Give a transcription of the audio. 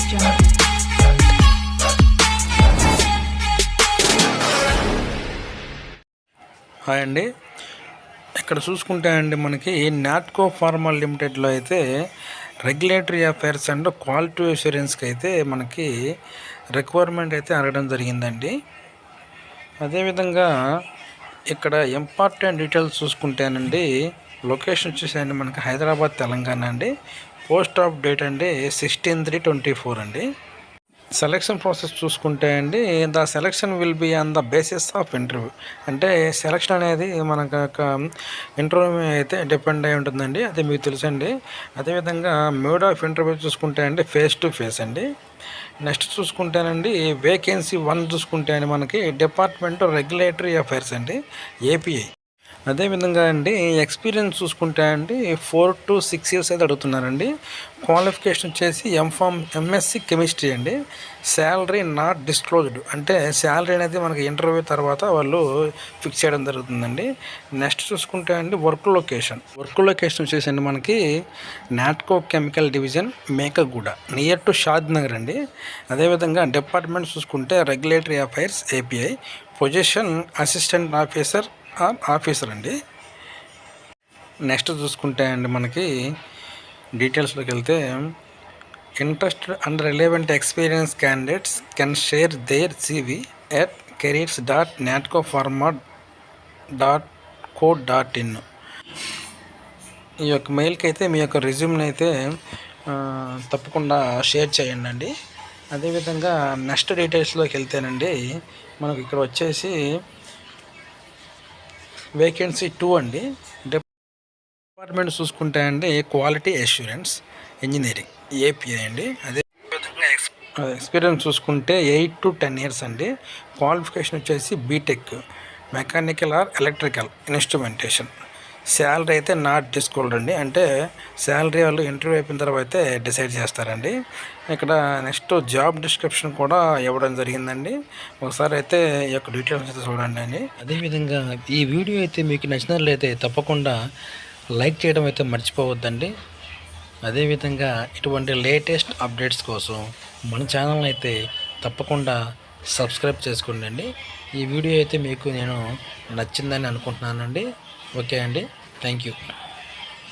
Hi అండి, ఇక్కడ చూసుకుంటే అండి మనకి నాట్కో ఫార్మా లిమిటెడ్లో అయితే రెగ్యులేటరీ అఫైర్స్ అండ్ క్వాలిటీ అష్యూరెన్స్కి అయితే మనకి రిక్వైర్మెంట్ అయితే అడగడం జరిగిందండి. అదేవిధంగా ఇక్కడ ఇంపార్టెంట్ డీటెయిల్స్ చూసుకుంటేనండి లొకేషన్ వచ్చేసండి మనకి హైదరాబాద్ తెలంగాణ అండి. పోస్ట్ ఆఫ్ డేట్ అండి 16/3/24 అండి. సెలక్షన్ ప్రాసెస్ చూసుకుంటే అండి the selection will be on the basis of interview. అంటే సెలక్షన్ అనేది మనకు ఇంటర్వ్యూ అయితే డిపెండ్ అయి ఉంటుందండి, అది మీకు తెలుసండి. అదేవిధంగా మోడ్ ఆఫ్ ఇంటర్వ్యూ చూసుకుంటే అండి ఫేస్ టు ఫేస్ అండి. నెక్స్ట్ చూసుకుంటేనండి వేకెన్సీ 1 చూసుకుంటే అండి మనకి డిపార్ట్మెంట్ రెగ్యులేటరీ అఫైర్స్ అండి, ఏపీఐ. అదేవిధంగా అండి ఎక్స్పీరియన్స్ చూసుకుంటే అండి 4 to 6 years అయితే అడుగుతున్నారండి. క్వాలిఫికేషన్ వచ్చేసి ఎంఎస్సి కెమిస్ట్రీ అండి. శాలరీ నాట్ డిస్క్లోజ్డ్, అంటే శాలరీ అనేది మనకి ఇంటర్వ్యూ తర్వాత వాళ్ళు ఫిక్స్ చేయడం జరుగుతుందండి. నెక్స్ట్ చూసుకుంటే అండి వర్క్ లొకేషన్ వచ్చేసి అండి మనకి Natco chemical division Mekaguda near to Shadnagar అండి. అదేవిధంగా డిపార్ట్మెంట్ చూసుకుంటే regulatory affairs API. Position assistant officer అండి. నెక్స్ట్ చూసుకుంటే అండి మనకి డీటెయిల్స్లోకి వెళ్తే interested and relevant experience candidates can share their CV at careers.natcofarma.co.in. ఈ యొక్క మెయిల్కి అయితే మీ యొక్క రెజ్యూమ్ని అయితే తప్పకుండా షేర్ చేయండి అండి. అదేవిధంగా నెక్స్ట్ డీటెయిల్స్లోకి వెళ్తేనండి మనకు ఇక్కడ వచ్చేసి వేకెన్సీ 2 అండి. డిపార్ట్మెంట్ చూసుకుంటే అండి క్వాలిటీ అష్యూరెన్స్ ఇంజనీరింగ్ ఏపీఐ అండి. అదేవిధంగా ఎక్స్పీరియన్స్ చూసుకుంటే 8 to 10 years అండి. క్వాలిఫికేషన్ వచ్చేసి BTech mechanical or electrical instrumentation. Salary అయితే నాట్ డిస్క్లోజ్డ్ అండి, అంటే శాలరీ వాళ్ళు ఇంటర్వ్యూ అయిపోయిన తర్వాత అయితే డిసైడ్ చేస్తారండి. ఇక్కడ నెక్స్ట్ జాబ్ డిస్క్రిప్షన్ కూడా ఇవ్వడం జరిగిందండి. ఒకసారి అయితే ఈ యొక్క డీటెయిల్స్ అయితే చూడండి అండి. అదేవిధంగా ఈ వీడియో అయితే మీకు నచ్చినట్లయితే తప్పకుండా లైక్ చేయడం అయితే మర్చిపోవద్దండి. అదేవిధంగా ఇటువంటి లేటెస్ట్ అప్డేట్స్ కోసం మన ఛానల్ని అయితే తప్పకుండా సబ్స్క్రైబ్ చేసుకోండి. ఈ వీడియో అయితే మీకు నేను నచ్చిందని అనుకుంటున్నానండి. ఓకే అండి, థ్యాంక్ యూ.